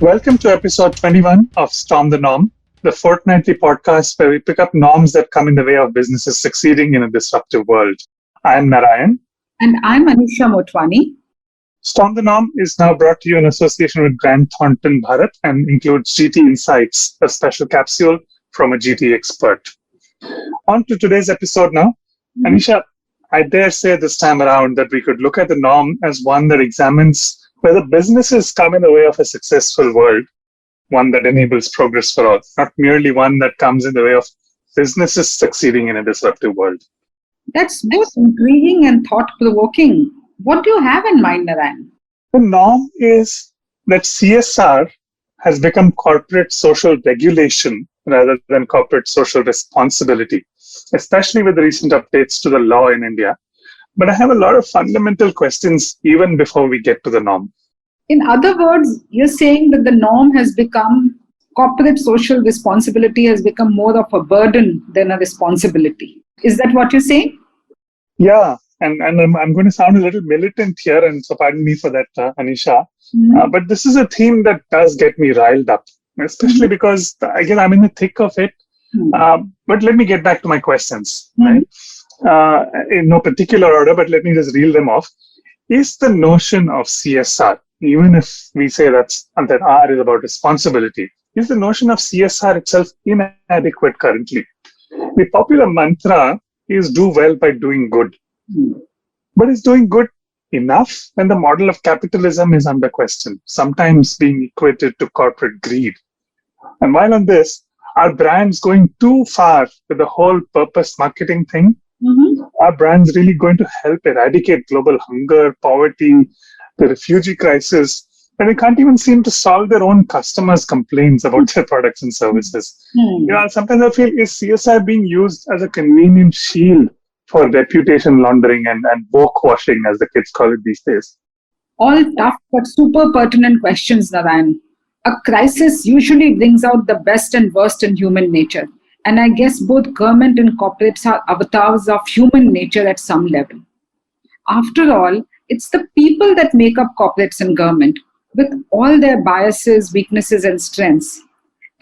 Welcome to episode 21 of Storm the Norm, the fortnightly podcast where we pick up norms that come in the way of businesses succeeding in a disruptive world. I'm Narayan. And I'm Anisha Motwani. Storm the Norm is now brought to you in association with Grant Thornton Bharat and includes GT Insights, a special capsule from a GT expert. On to today's episode now. Anisha, I dare say this time around that we could look at the norm as one that examines whether businesses come in the way of a successful world, one that enables progress for all, not merely one that comes in the way of businesses succeeding in a disruptive world. That's both intriguing and thought-provoking. What do you have in mind, Narayan? The norm is that CSR has become corporate social regulation rather than corporate social responsibility, especially with the recent updates to the law in India. But I have a lot of fundamental questions even before we get to the norm. In other words, you're saying that the norm has become, corporate social responsibility has become more of a burden than a responsibility. Is that what you're saying? Yeah, and I'm going to sound a little militant here, and so pardon me for that, Anisha. But this is a theme that does get me riled up, especially because, again, I'm in the thick of it. But let me get back to my questions, right? In no particular order, but let me just reel them off. Is the notion of CSR, even if we say that R is about responsibility, is the notion of CSR itself inadequate currently? The popular mantra is do well by doing good. But is doing good enough when the model of capitalism is under question, sometimes being equated to corporate greed? And while on this, are brands going too far with the whole purpose marketing thing? Are brands really going to help eradicate global hunger, poverty, the refugee crisis, when they can't even seem to solve their own customers' complaints about their products and services? Sometimes I feel, is CSR being used as a convenient shield for reputation laundering and woke washing, as the kids call it these days? All tough but super pertinent questions, Narayan. A crisis usually brings out the best and worst in human nature. And I guess both government and corporates are avatars of human nature at some level. After all, it's the people that make up corporates and government, with all their biases, weaknesses, and strengths.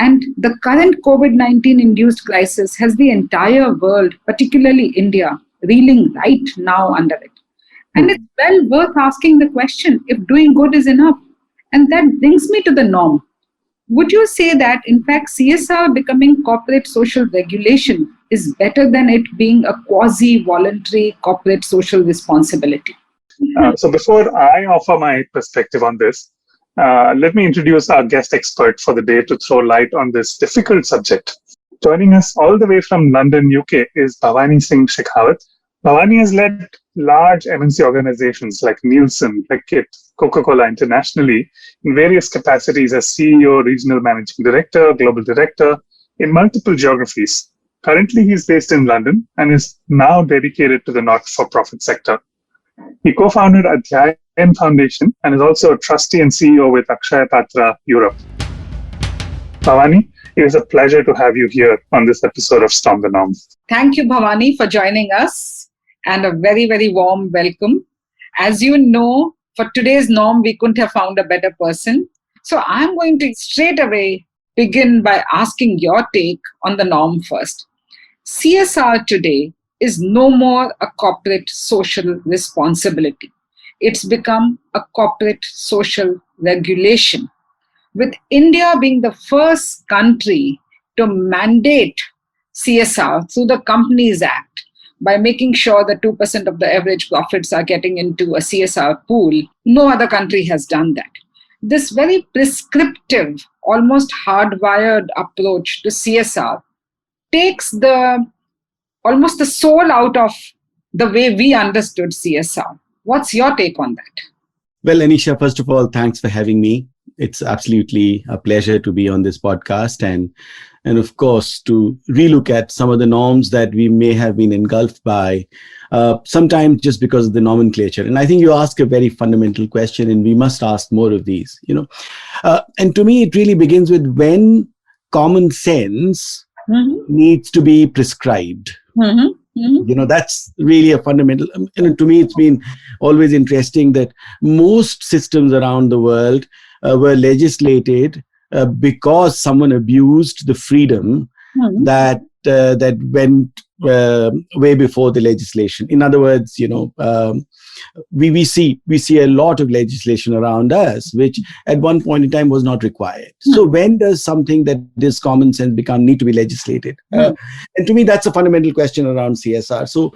And the current COVID-19 induced crisis has the entire world, particularly India, reeling right now under it. And it's well worth asking the question if doing good is enough. And that brings me to the norm. Would you say that, in fact, CSR becoming corporate social regulation is better than it being a quasi-voluntary corporate social responsibility? So before I offer my perspective on this, let me introduce our guest expert for the day to throw light on this difficult subject. Joining us all the way from London, UK is Bhavani Singh Shekhawat. Bhavani has led large MNC organizations like Nielsen, Reckitt, Coca-Cola internationally in various capacities as CEO, regional managing director, global director in multiple geographies. Currently, he is based in London and is now dedicated to the not-for-profit sector. He co-founded Adhyayan Foundation and is also a trustee and CEO with Akshaya Patra Europe. Bhavani, it is a pleasure to have you here on this episode of Storm the Norm. Thank you, Bhavani, for joining us, and a very, very warm welcome. As you know, for today's norm, we couldn't have found a better person. So I'm going to straight away begin by asking your take on the norm first. CSR today is no more a corporate social responsibility. It's become a corporate social regulation, with India being the first country to mandate CSR through the Companies Act by making sure that 2% of the average profits are getting into a CSR pool. No other country has done that. This very prescriptive, almost hardwired approach to CSR takes almost the soul out of the way we understood CSR. What's your take on that? Well, Anisha, first of all, thanks for having me. It's absolutely a pleasure to be on this podcast and of course, to relook at some of the norms that we may have been engulfed by, sometimes just because of the nomenclature. And I think you ask a very fundamental question, and we must ask more of these, And to me, it really begins with when common sense needs to be prescribed. That's really a fundamental. And to me, it's been always interesting that most systems around the world were legislated because someone abused the freedom that went way before the legislation. In other words, we see a lot of legislation around us, which at one point in time was not required. So when does something that is common sense need to be legislated? And to me, that's a fundamental question around CSR. So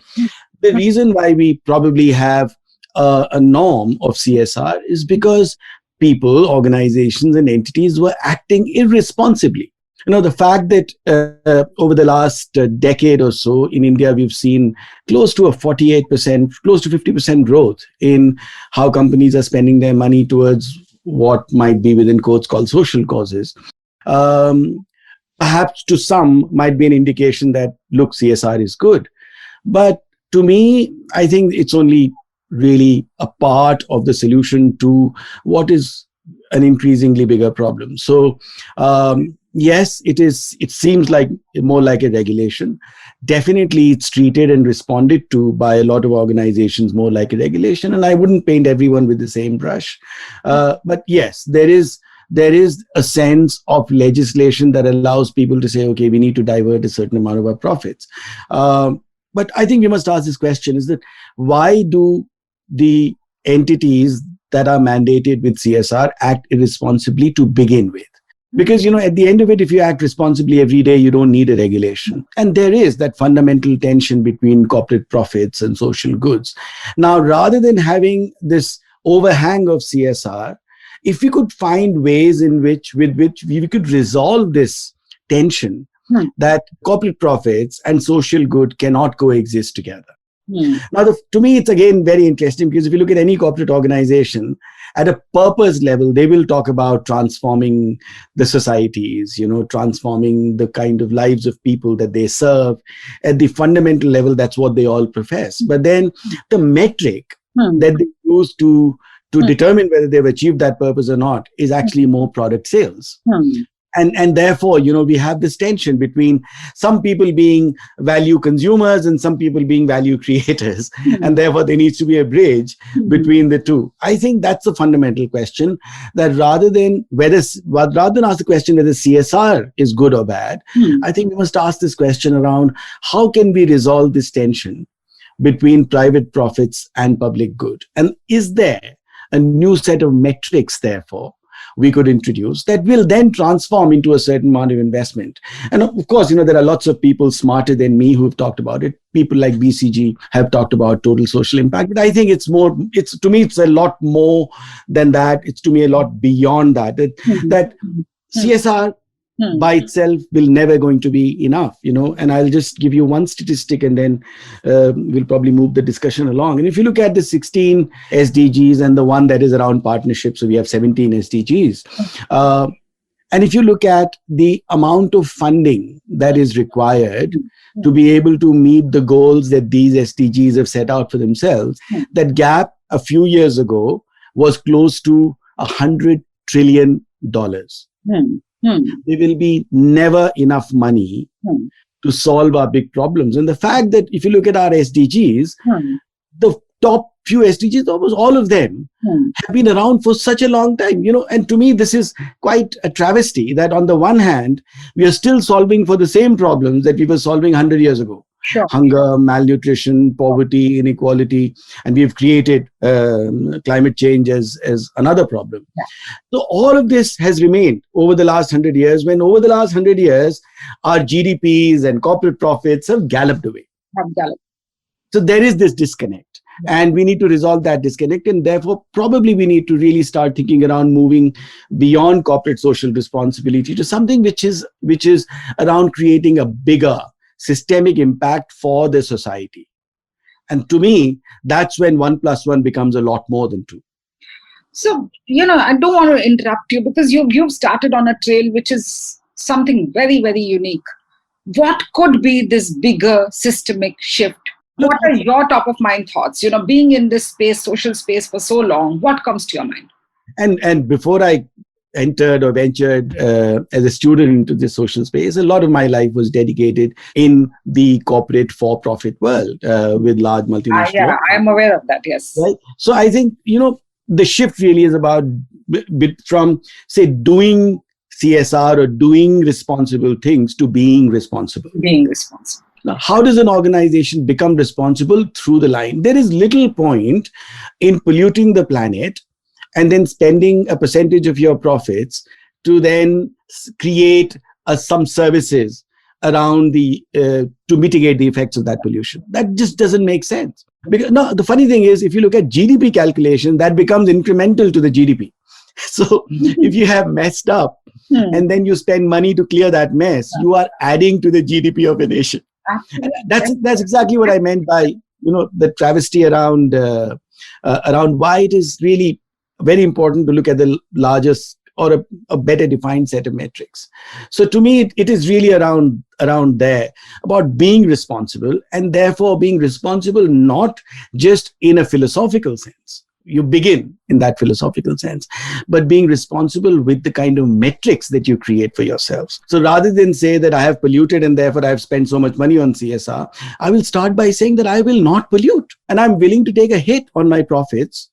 the reason why we probably have a norm of CSR is because people, organizations, and entities were acting irresponsibly. The fact that over the last decade or so in India, we've seen close to a 48%, close to 50% growth in how companies are spending their money towards what might be within quotes called social causes. Perhaps to some might be an indication that, look, CSR is good. But to me, I think it's only really a part of the solution to what is an increasingly bigger problem. So, yes, it seems like more like a regulation. Definitely, it's treated and responded to by a lot of organizations more like a regulation. And I wouldn't paint everyone with the same brush. But yes, there is a sense of legislation that allows people to say, okay, we need to divert a certain amount of our profits. But I think we must ask this question, is that why do the entities that are mandated with CSR act irresponsibly to begin with? Because, at the end of it, if you act responsibly every day, you don't need a regulation. And there is that fundamental tension between corporate profits and social goods. Now, rather than having this overhang of CSR, if we could find ways with which we could resolve this tension, that corporate profits and social good cannot coexist together. Now, to me, it's again very interesting, because if you look at any corporate organization, at a purpose level, they will talk about transforming the societies, transforming the kind of lives of people that they serve. At the fundamental level, that's what they all profess. But then the metric that they use to determine whether they've achieved that purpose or not is actually more product sales. And therefore, we have this tension between some people being value consumers and some people being value creators. And therefore, there needs to be a bridge between the two. I think that's a fundamental question, that rather than ask the question whether CSR is good or bad, I think we must ask this question around how can we resolve this tension between private profits and public good? And is there a new set of metrics, therefore, we could introduce that will then transform into a certain amount of investment? And of course, there are lots of people smarter than me who have talked about it. People like BCG have talked about total social impact. But I think to me, it's a lot more than that. It's to me a lot beyond that. That CSR by itself will never going to be enough, and I'll just give you one statistic and then we'll probably move the discussion along. And if you look at the 16 SDGs and the one that is around partnerships, so we have 17 SDGs. And if you look at the amount of funding that is required to be able to meet the goals that these SDGs have set out for themselves, that gap a few years ago was close to $100 trillion. There will be never enough money to solve our big problems. And the fact that if you look at our SDGs, the top few SDGs, almost all of them have been around for such a long time, and to me, this is quite a travesty that on the one hand, we are still solving for the same problems that we were solving 100 years ago. Sure. Hunger, malnutrition, poverty, inequality, and we've created climate change as another problem. Yeah. So all of this has remained over the last 100 years, when over the last 100 years, our GDPs and corporate profits have galloped away. So there is this disconnect, and we need to resolve that disconnect. And therefore, probably we need to really start thinking around moving beyond corporate social responsibility to something which is around creating a bigger systemic impact for the society. And to me, that's when 1 + 1 becomes a lot more than 2. So, I don't want to interrupt you, because you've started on a trail which is something very, very unique. What could be this bigger systemic shift? What are your top of mind thoughts? Being in this space, social space for so long, what comes to your mind? And before I entered or ventured as a student into the social space, a lot of my life was dedicated in the corporate for-profit world with large multinational. I'm aware of that, yes. Right? So I think, the shift really is about from say doing CSR or doing responsible things to being responsible. Being responsible. Now, how does an organization become responsible? Through the line. There is little point in polluting the planet and then spending a percentage of your profits to then create some services around to mitigate the effects of that pollution. That just doesn't make sense. Because no, the funny thing is, if you look at GDP calculation, that becomes incremental to the GDP. So if you have messed up and then you spend money to clear that mess, you are adding to the GDP of a nation. And that's exactly what I meant by the travesty around why it is really very important to look at the largest or a better defined set of metrics. So to me, it is really around there about being responsible, and therefore being responsible not just in a philosophical sense. You begin in that philosophical sense, but being responsible with the kind of metrics that you create for yourselves. So rather than say that I have polluted and therefore I've spent so much money on CSR, I will start by saying that I will not pollute, and I'm willing to take a hit on my profits,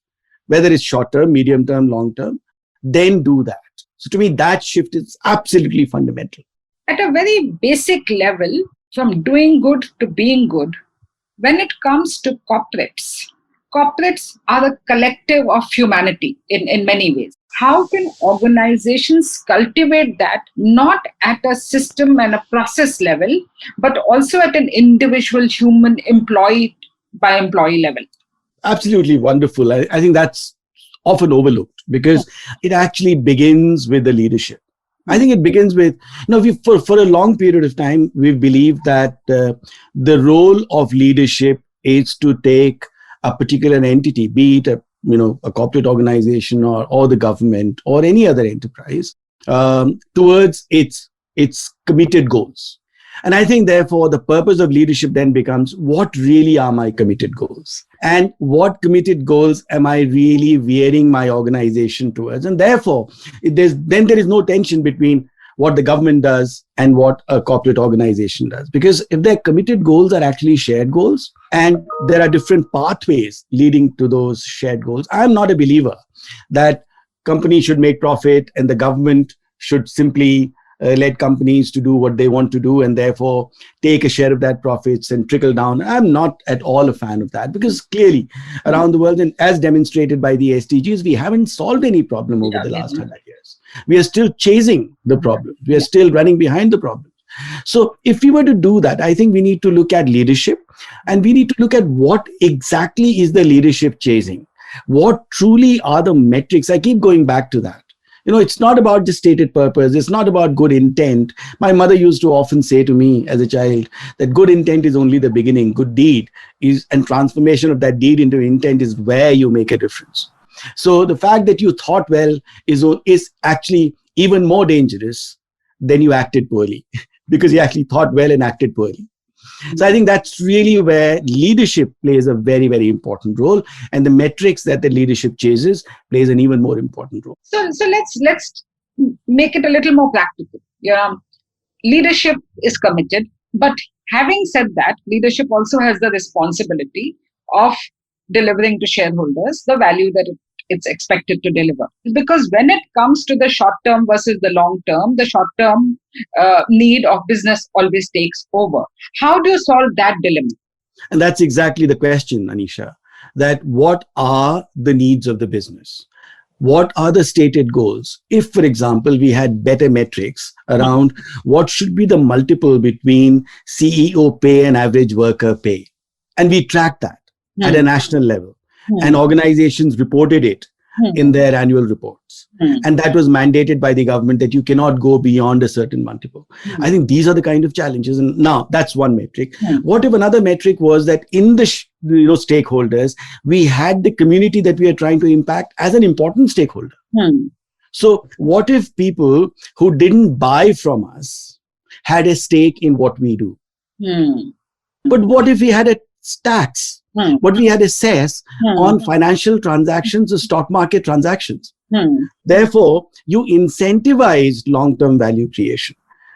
whether it's short term, medium term, long term, then do that. So to me, that shift is absolutely fundamental. At a very basic level, from doing good to being good, when it comes to corporates are a collective of humanity in many ways. How can organizations cultivate that, not at a system and a process level, but also at an individual human employee by employee level? Absolutely wonderful. I think that's often overlooked because it actually begins with the leadership. I think it begins with, for a long period of time, we've believed that the role of leadership is to take a particular entity, be it a corporate organization or the government or any other enterprise, towards its committed goals. And I think, therefore, the purpose of leadership then becomes, what really are my committed goals? And what committed goals am I really veering my organization towards? And therefore, there is no tension between what the government does and what a corporate organization does. Because if their committed goals are actually shared goals, and there are different pathways leading to those shared goals, I'm not a believer that companies should make profit and the government should simply let companies to do what they want to do and therefore take a share of that profits and trickle down. I'm not at all a fan of that, because clearly around the world, and as demonstrated by the SDGs, we haven't solved any problem over the last 100 years. We are still chasing the problem. We are still running behind the problem. So if we were to do that, I think we need to look at leadership, and we need to look at what exactly is the leadership chasing. What truly are the metrics? I keep going back to that. It's not about just stated purpose. It's not about good intent. My mother used to often say to me as a child that good intent is only the beginning. Good deed and transformation of that deed into intent is where you make a difference. So the fact that you thought well is actually even more dangerous than you acted poorly, because you actually thought well and acted poorly. So I think that's really where leadership plays a very, very important role, and the metrics that the leadership chases plays an even more important role. So let's make it a little more practical. Leadership is committed, but having said that, leadership also has the responsibility of delivering to shareholders the value that it's expected to deliver. Because when it comes to the short term versus the long term, the short term need of business always takes over. How do you solve that dilemma? And that's exactly the question, Anisha, that what are the needs of the business? What are the stated goals? If, for example, we had better metrics around what should be the multiple between CEO pay and average worker pay, and we track that at a national level, and organizations reported it in their annual reports. And that was mandated by the government that you cannot go beyond a certain multiple. I think these are the kind of challenges. And now that's one metric. What if another metric was that in the stakeholders, we had the community that we are trying to impact as an important stakeholder. So what if people who didn't buy from us had a stake in what we do? But what if we had a tax? What we had a cess on financial transactions or stock market transactions. Therefore, you incentivized long-term value creation.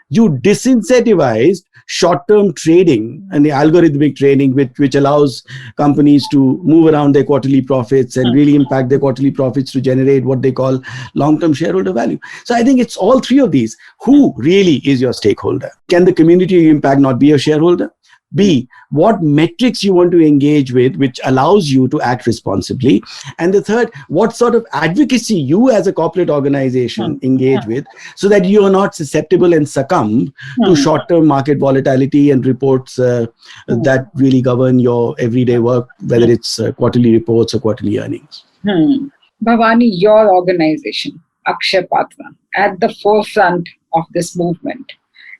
you disincentivized short-term trading and the algorithmic trading, which allows companies to move around their quarterly profits and really impact their quarterly profits to generate what they call long-term shareholder value. So I think it's all three of these. Who really is your stakeholder? Can the community you impact not be a shareholder? B, what metrics you want to engage with, which allows you to act responsibly. And the third, what sort of advocacy you as a corporate organization engage with so that you are not susceptible and succumb to short-term market volatility and reports that really govern your everyday work, whether it's quarterly reports or quarterly earnings. Bhavani, your organization, Akshay Patra, at the forefront of this movement,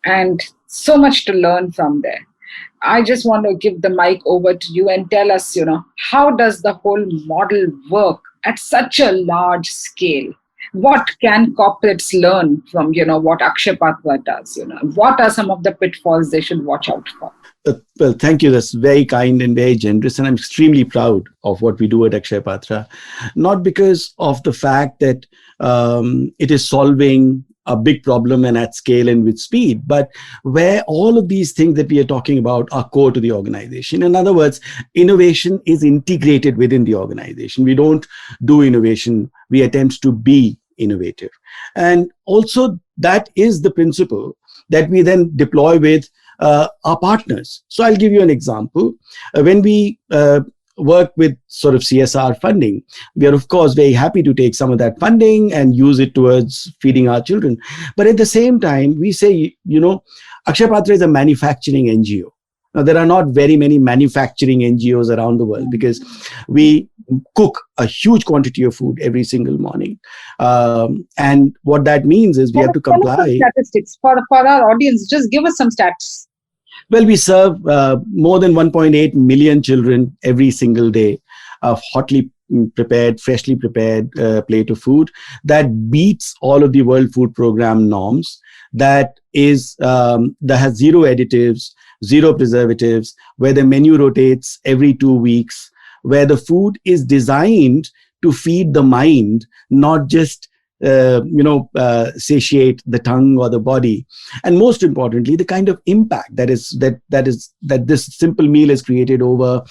and so much to learn from there. I just want to give the mic over to you and tell us, how does the whole model work at such a large scale? What can corporates learn from, what Akshay Patra does? What are some of the pitfalls they should watch out for? Well, thank you. That's very kind and very generous. And I'm extremely proud of what we do at Akshay Patra, not because of the fact that it is solving a big problem and at scale and with speed, but where all of these things that we are talking about are core to the organization. In other words, innovation is integrated within the organization. We don't do innovation. We attempt to be innovative. And also that is the principle that we then deploy with our partners. So I'll give you an example. When we work with sort of CSR funding, we are of course very happy to take some of that funding and use it towards feeding our children. But at the same time, we say, Akshay Patra is a manufacturing NGO. Now, there are not very many manufacturing NGOs around the world because we cook a huge quantity of food every single morning. And what that means is we have to comply. Statistics for our audience, just give us some stats. Well, we serve more than 1.8 million children every single day of hotly prepared, freshly prepared plate of food that beats all of the World Food Program norms, that has zero additives, zero preservatives, where the menu rotates every 2 weeks, where the food is designed to feed the mind, not just satiate the tongue or the body. And most importantly, the kind of impact that this simple meal has created over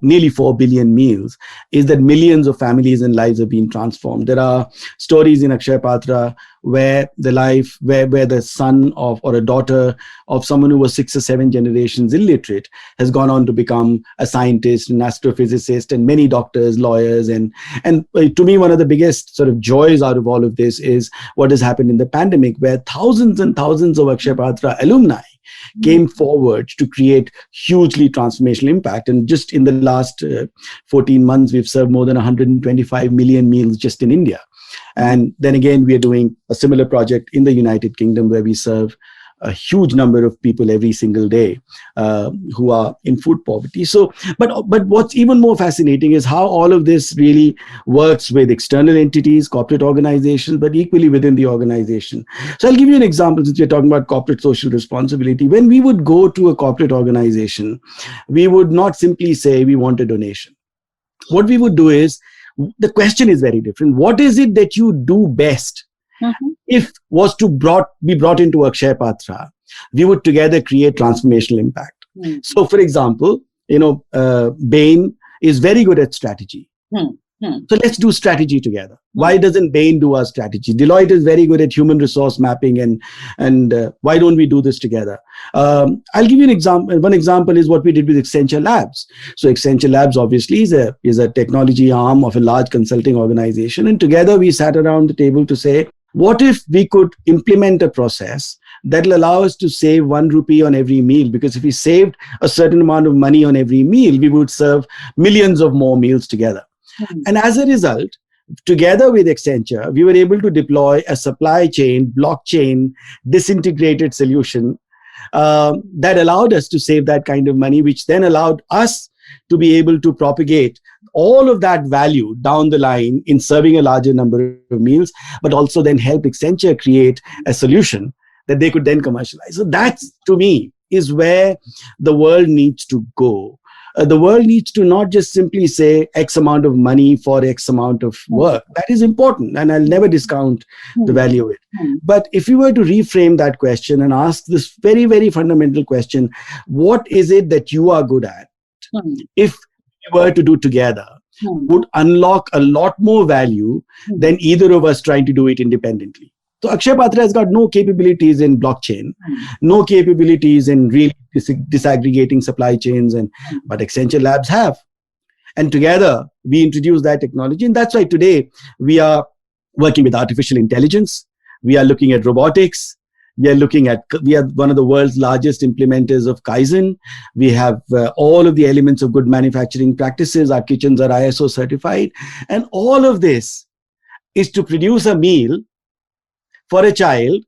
nearly 4 billion meals is that millions of families and lives have been transformed. There are stories in Akshay Patra where the son of or a daughter of someone who was 6 or 7 generations illiterate has gone on to become a scientist, an astrophysicist, and many doctors, lawyers. And to me, one of the biggest sort of joys out of all of this is what has happened in the pandemic, where thousands and thousands of Akshay Patra alumni came forward to create hugely transformational impact. And just in the last 14 months, we've served more than 125 million meals just in India. And then again, we are doing a similar project in the United Kingdom where we serve a huge number of people every single day who are in food poverty. So, but what's even more fascinating is how all of this really works with external entities, corporate organizations, but equally within the organization. So I'll give you an example since we're talking about corporate social responsibility. When we would go to a corporate organization, we would not simply say we want a donation. What we would do is, the question is very different. What is it that you do best? If was to be brought into Akshay Patra, we would together create transformational impact. So, for example, Bain is very good at strategy. So let's do strategy together. Why doesn't Bain do our strategy? Deloitte is very good at human resource mapping, and why don't we do this together? I'll give you an example. One example is what we did with Accenture Labs. So Accenture Labs obviously is a technology arm of a large consulting organization, and together we sat around the table to say, what if we could implement a process that will allow us to save 1 rupee on every meal? Because if we saved a certain amount of money on every meal, we would serve millions of more meals together. And as a result, together with Accenture, we were able to deploy a supply chain, blockchain, disintegrated solution that allowed us to save that kind of money, which then allowed us to be able to propagate all of that value down the line in serving a larger number of meals, but also then help Accenture create a solution that they could then commercialize. So that, to me, is where the world needs to go. the world needs to not just simply say X amount of money for X amount of work. That is important, and I'll never discount the value of it. But if you were to reframe that question and ask this very, very fundamental question, what is it that you are good at? If we were to do together, would unlock a lot more value than either of us trying to do it independently. So Akshay Patra has got no capabilities in blockchain, no capabilities in really disaggregating supply chains, but Accenture Labs have. And together, we introduced that technology. And that's why today we are working with artificial intelligence. We are looking at robotics. We are one of the world's largest implementers of Kaizen. We have all of the elements of good manufacturing practices. Our kitchens are ISO certified. And all of this is to produce a meal for a child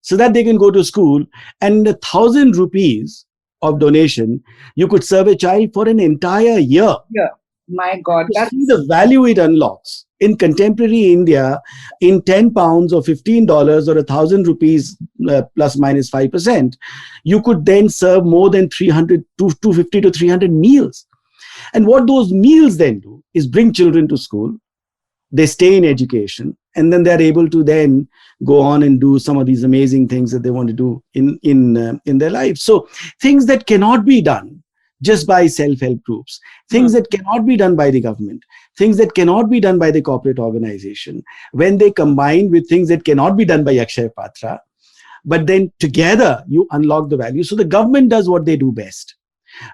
so that they can go to school. And 1,000 rupees of donation, you could serve a child for an entire year. Yeah, my God. That's the value it unlocks. In contemporary India, in 10 pounds or $15 or 1,000 rupees plus minus 5%, you could then serve more than 250 to 300 meals. And what those meals then do is bring children to school. They stay in education, and then they're able to then go on and do some of these amazing things that they want to do in their lives. So things that cannot be done just by self-help groups, things that cannot be done by the government, things that cannot be done by the corporate organization, when they combine with things that cannot be done by Akshay Patra, but then together you unlock the value. So the government does what they do best.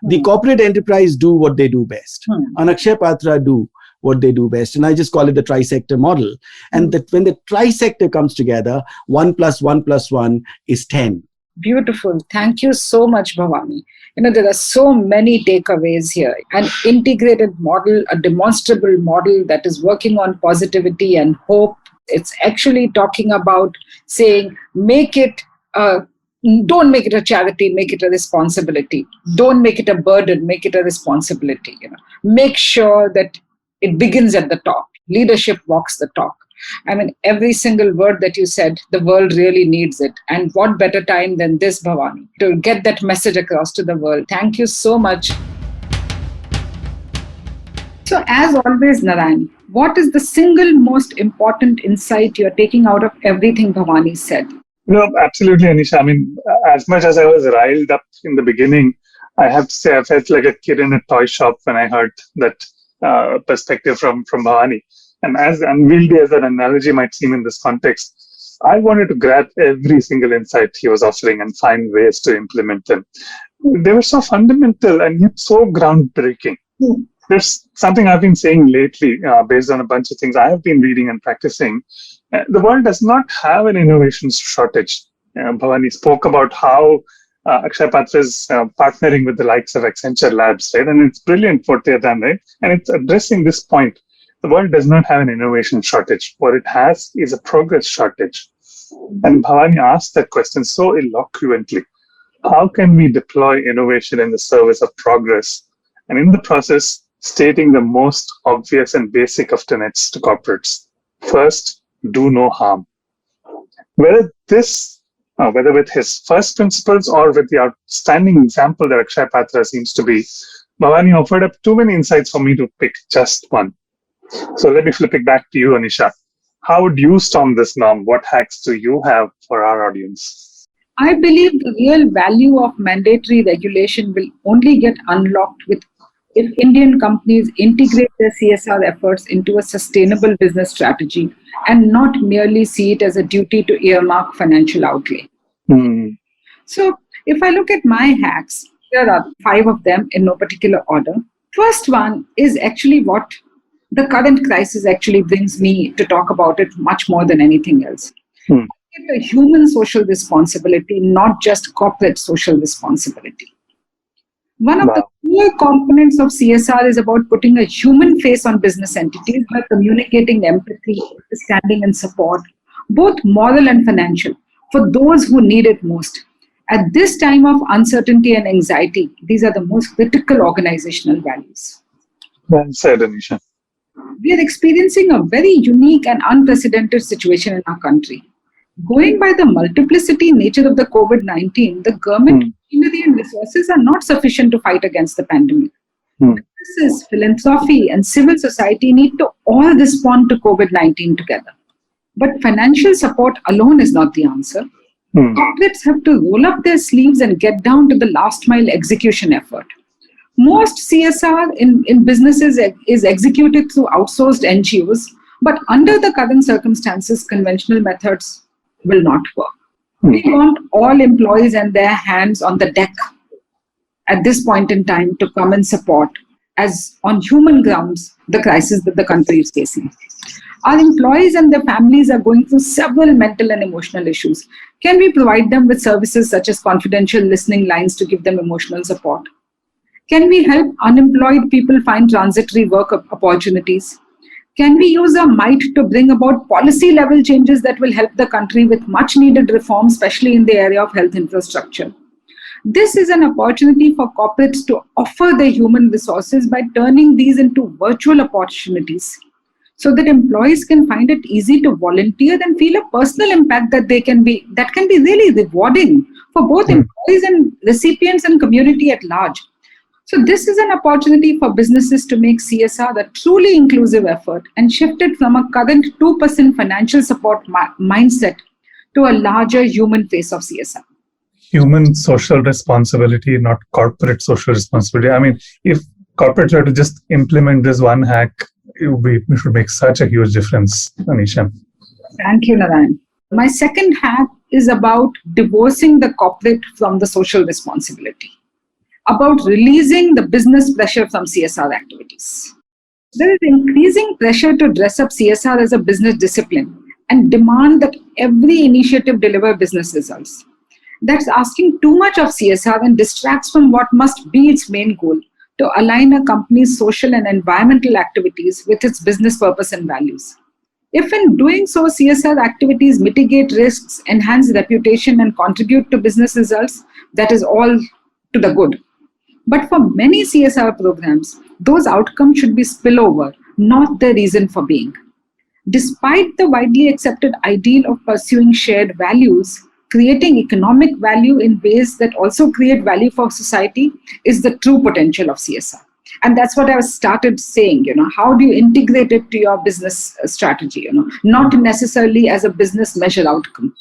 The corporate enterprise do what they do best. And Akshay Patra do what they do best. And I just call it the Trisector Model. And that when the Trisector comes together, 1 + 1 + 1 is 10. Beautiful. Thank you so much, Bhavani. There are so many takeaways here. An integrated model, a demonstrable model that is working on positivity and hope. It's actually talking about saying, don't make it a charity, make it a responsibility. Don't make it a burden, make it a responsibility. Make sure that it begins at the top. Leadership walks the talk. Every single word that you said, the world really needs it. And what better time than this, Bhavani, to get that message across to the world. Thank you so much. So as always, Narayan, what is the single most important insight you're taking out of everything Bhavani said? Absolutely, Anisha. As much as I was riled up in the beginning, I have to say I felt like a kid in a toy shop when I heard that perspective from Bhavani. And as unwieldy as that analogy might seem in this context, I wanted to grab every single insight he was offering and find ways to implement them. They were so fundamental and yet so groundbreaking. There's something I've been saying lately based on a bunch of things I have been reading and practicing. The world does not have an innovation shortage. Bhavani spoke about how Akshay Patra is partnering with the likes of Accenture Labs, right? And it's brilliant what they've done, right? And it's addressing this point. The world does not have an innovation shortage. What it has is a progress shortage. And Bhavani asked that question so eloquently. How can we deploy innovation in the service of progress? And in the process, stating the most obvious and basic of tenets to corporates. First, do no harm. Whether with his first principles or with the outstanding example that Akshay Patra seems to be, Bhavani offered up too many insights for me to pick just one. So let me flip it back to you, Anisha. How would you storm this norm? What hacks do you have for our audience? I believe the real value of mandatory regulation will only get unlocked if Indian companies integrate their CSR efforts into a sustainable business strategy and not merely see it as a duty to earmark financial outlay. So if I look at my hacks, there are 5 of them in no particular order. First one is actually what the current crisis actually brings me to talk about it much more than anything else. It's a human social responsibility, not just corporate social responsibility. One of the core components of CSR is about putting a human face on business entities by communicating empathy, understanding, and support, both moral and financial, for those who need it most. At this time of uncertainty and anxiety, these are the most critical organizational values. Well said, Anisha. We are experiencing a very unique and unprecedented situation in our country. Going by the multiplicity nature of the COVID-19, the government machinery and resources are not sufficient to fight against the pandemic. Businesses, philanthropy, and civil society need to all respond to COVID-19 together. But financial support alone is not the answer. Corporates have to roll up their sleeves and get down to the last mile execution effort. Most CSR in businesses is executed through outsourced NGOs, but under the current circumstances, conventional methods will not work. We want all employees and their hands on the deck at this point in time to come and support, as on human grounds, the crisis that the country is facing. Our employees and their families are going through several mental and emotional issues. Can we provide them with services such as confidential listening lines to give them emotional support? Can we help unemployed people find transitory work opportunities? Can we use our might to bring about policy level changes that will help the country with much needed reform, especially in the area of health infrastructure? This is an opportunity for corporates to offer their human resources by turning these into virtual opportunities, so that employees can find it easy to volunteer and feel a personal impact that can be really rewarding for both employees and recipients and community at large. So this is an opportunity for businesses to make CSR a truly inclusive effort and shift it from a current 2% financial support mindset to a larger human face of CSR. Human social responsibility, not corporate social responsibility. I mean, if corporates were to just implement this one hack, we should make such a huge difference, Anisha. Thank you, Narayan. My second hack is about divorcing the corporate from the social responsibility, about releasing the business pressure from CSR activities. There is increasing pressure to dress up CSR as a business discipline and demand that every initiative deliver business results. That's asking too much of CSR and distracts from what must be its main goal: to align a company's social and environmental activities with its business purpose and values. If in doing so, CSR activities mitigate risks, enhance reputation, and contribute to business results, that is all to the good. But for many CSR programs, those outcomes should be spillover, not the reason for being. Despite the widely accepted ideal of pursuing shared values, creating economic value in ways that also create value for society is the true potential of CSR. And that's what I started saying, how do you integrate it to your business strategy, not necessarily as a business measure outcome.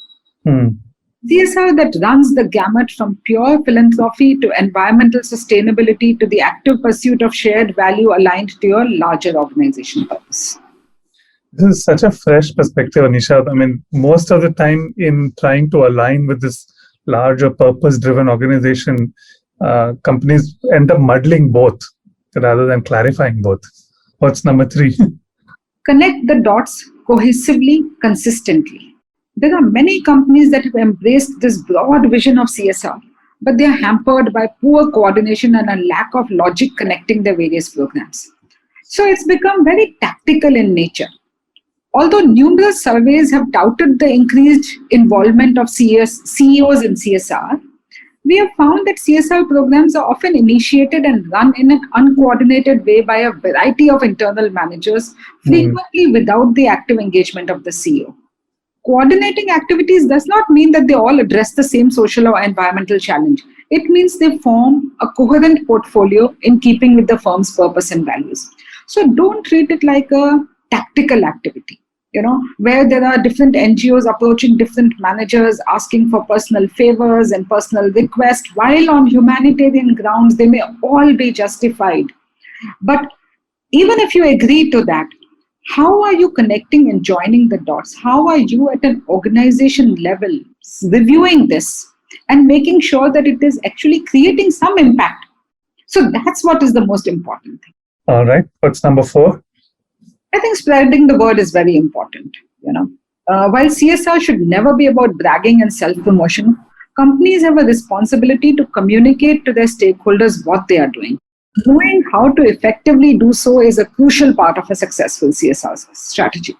CSR that runs the gamut from pure philanthropy to environmental sustainability to the active pursuit of shared value aligned to your larger organization purpose. This is such a fresh perspective, Anisha. I mean, most of the time in trying to align with this larger purpose-driven organization, companies end up muddling both rather than clarifying both. What's number 3? Connect the dots cohesively, consistently. There are many companies that have embraced this broad vision of CSR, but they are hampered by poor coordination and a lack of logic connecting their various programs. So it's become very tactical in nature. Although numerous surveys have touted the increased involvement of CEOs in CSR, we have found that CSR programs are often initiated and run in an uncoordinated way by a variety of internal managers, frequently without the active engagement of the CEO. Coordinating activities does not mean that they all address the same social or environmental challenge. It means they form a coherent portfolio in keeping with the firm's purpose and values. So don't treat it like a tactical activity, where there are different NGOs approaching different managers, asking for personal favors and personal requests, while on humanitarian grounds, they may all be justified. But even if you agree to that, how are you connecting and joining the dots? How are you at an organization level reviewing this and making sure that it is actually creating some impact? So that's what is the most important thing. All right. What's number 4? I think spreading the word is very important. While CSR should never be about bragging and self-promotion, companies have a responsibility to communicate to their stakeholders what they are doing. Knowing how to effectively do so is a crucial part of a successful CSR strategy.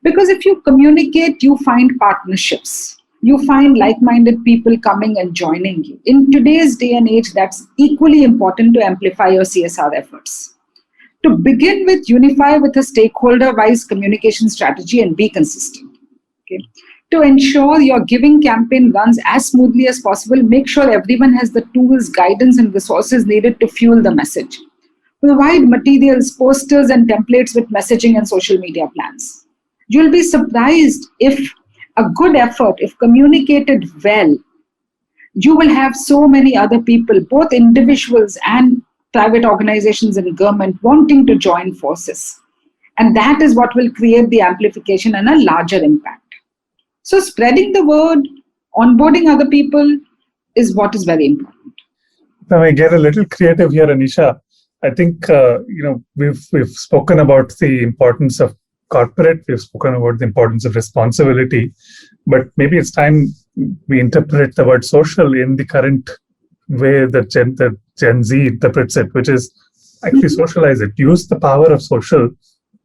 Because if you communicate, you find partnerships. You find like-minded people coming and joining you. In today's day and age, that's equally important to amplify your CSR efforts. To begin with, unify with a stakeholder-wise communication strategy and be consistent. Okay? To ensure your giving campaign runs as smoothly as possible, make sure everyone has the tools, guidance, and resources needed to fuel the message. provide materials, posters, and templates with messaging and social media plans. You'll be surprised if a good effort, if communicated well, you will have so many other people, both individuals and private organizations and government, wanting to join forces. And that is what will create the amplification and a larger impact. So spreading the word, onboarding other people is what is very important. Now I get a little creative here, Anisha. I think we've spoken about the importance of corporate. We've spoken about the importance of responsibility, but maybe it's time we interpret the word social in the current way that Gen Z interprets it, which is actually socialize it. Use the power of social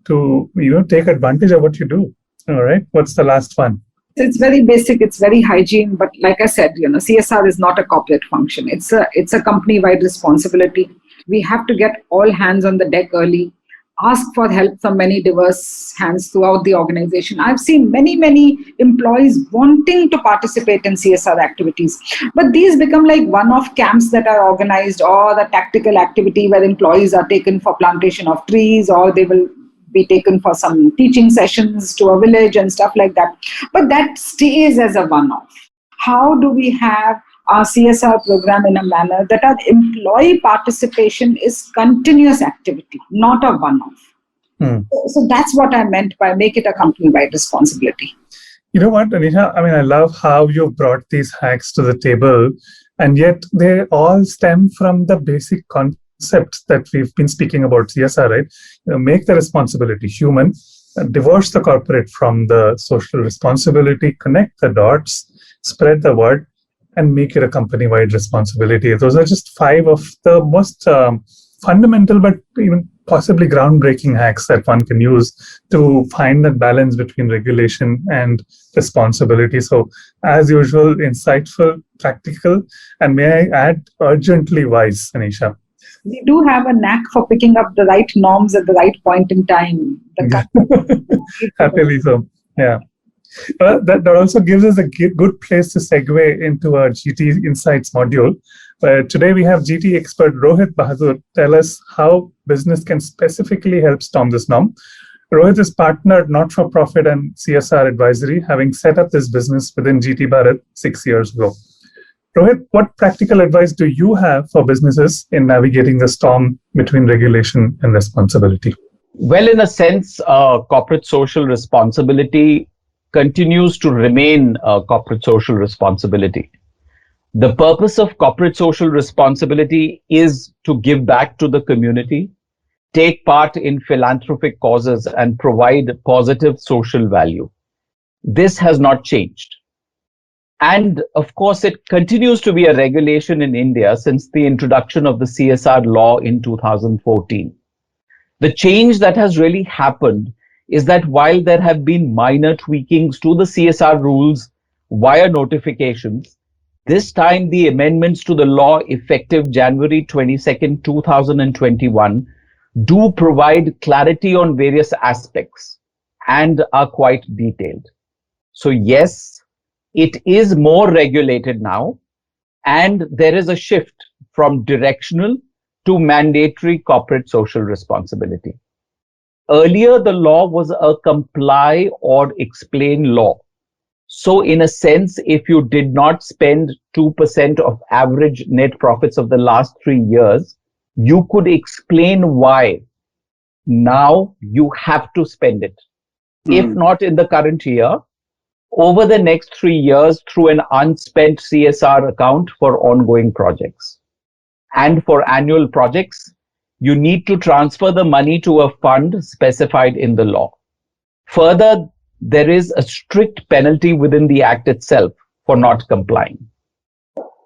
to take advantage of what you do. All right. What's the last one? It's very basic. It's very hygiene. But like I said, CSR is not a corporate function. It's a company-wide responsibility. We have to get all hands on the deck early. Ask for help from many diverse hands throughout the organization. I've seen many employees wanting to participate in CSR activities, but these become like one-off camps that are organized, or the tactical activity where employees are taken for plantation of trees, or they will be taken for some teaching sessions to a village and stuff like that. But that stays as a one-off. How do we have our CSR program in a manner that our employee participation is continuous activity, not a one-off? So that's what I meant by make it a company-wide responsibility. You know what, Anisha? I mean, I love how you brought these hacks to the table, and yet they all stem from the basic concepts that we've been speaking about CSR, right? Make the responsibility human, divorce the corporate from the social responsibility, connect the dots, spread the word, and make it a company-wide responsibility. Those are just 5 of the most fundamental, but even possibly groundbreaking hacks that one can use to find that balance between regulation and responsibility. So, as usual, insightful, practical, and may I add, urgently wise, Anisha. We do have a knack for picking up the right norms at the right point in time. Happily so, yeah. That also gives us a good place to segue into our GT Insights module. Today we have GT expert Rohit Bahadur tell us how business can specifically help storm this norm. Rohit is partner at not-for-profit and CSR advisory, having set up this business within GT Bharat 6 years ago. Rohit, what practical advice do you have for businesses in navigating the storm between regulation and responsibility? Well, in a sense, corporate social responsibility continues to remain corporate social responsibility. The purpose of corporate social responsibility is to give back to the community, take part in philanthropic causes, and provide positive social value. This has not changed. And of course, it continues to be a regulation in India since the introduction of the CSR law in 2014. The change that has really happened is that while there have been minor tweakings to the CSR rules via notifications, this time the amendments to the law effective January 22nd, 2021 do provide clarity on various aspects and are quite detailed. So yes, it is more regulated now, and there is a shift from directional to mandatory corporate social responsibility. Earlier, the law was a comply or explain law. So in a sense, if you did not spend 2% of average net profits of the last 3 years, you could explain why. Now you have to spend it. If not in the current year, over the next 3 years through an unspent CSR account for ongoing projects. And for annual projects, you need to transfer the money to a fund specified in the law. Further, there is a strict penalty within the Act itself for not complying.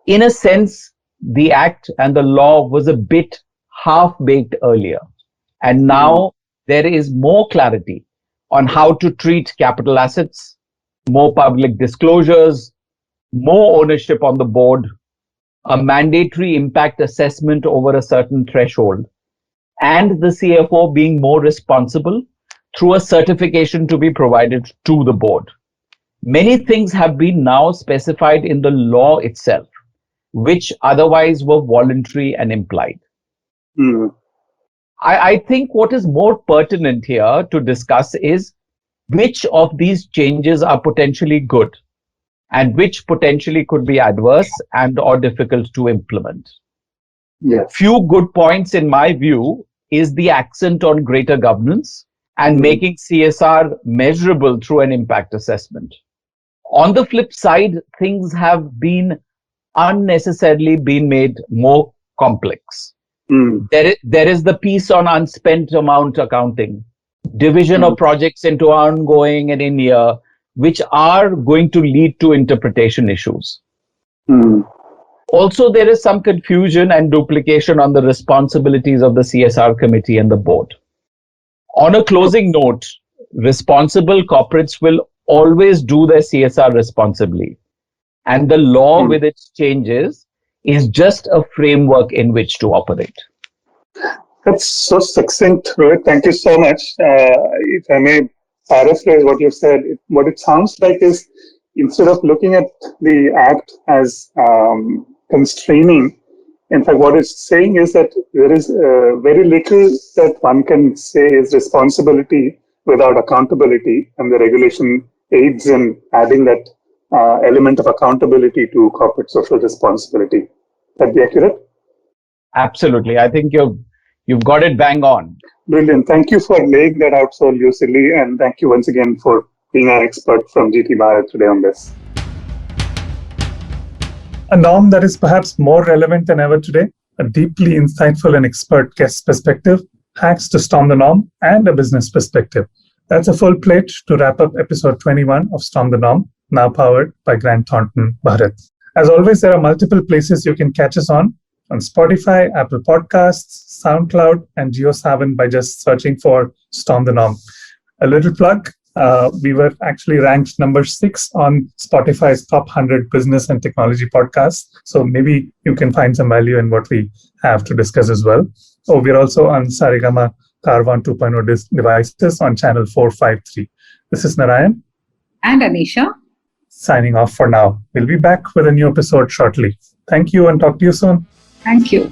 In a sense, the Act and the law was a bit half-baked earlier. And now there is more clarity on how to treat capital assets, more public disclosures, more ownership on the board, a mandatory impact assessment over a certain threshold, and the CFO being more responsible through a certification to be provided to the board. Many things have been now specified in the law itself, which otherwise were voluntary and implied. I think what is more pertinent here to discuss is which of these changes are potentially good and which potentially could be adverse and or difficult to implement. Yes. Few good points in my view is the accent on greater governance and making CSR measurable through an impact assessment. On the flip side, things have been unnecessarily been made more complex. There is the piece on unspent amount accounting, division of projects into ongoing and in year, which are going to lead to interpretation issues. Also, there is some confusion and duplication on the responsibilities of the CSR committee and the board. On a closing note, responsible corporates will always do their CSR responsibly. And the law with its changes is just a framework in which to operate. That's so succinct, Rohit. Thank you so much. If I may paraphrase what you said, what it sounds like is instead of looking at the act as constraining, in fact, what it's saying is that there is very little that one can say is responsibility without accountability, and the regulation aids in adding that element of accountability to corporate social responsibility. That be accurate? Absolutely. I think you've got it bang on. Brilliant. Thank you for laying that out so lucidly, and thank you once again for being our expert from GT Bharat today on this. A norm that is perhaps more relevant than ever today, a deeply insightful and expert guest perspective, hacks to storm the norm, and a business perspective. That's a full plate to wrap up episode 21 of Storm the Norm, now powered by Grant Thornton Bharat. As always, there are multiple places you can catch us on Spotify, Apple Podcasts, SoundCloud, and JioSaavn by just searching for Storm the Norm. A little plug, we were actually ranked number 6 on Spotify's top 100 business and technology podcasts. So maybe you can find some value in what we have to discuss as well. Oh, we're also on Saregama Carvaan 2.0 devices on channel 453. This is Narayan. And Anisha. Signing off for now. We'll be back with a new episode shortly. Thank you and talk to you soon. Thank you.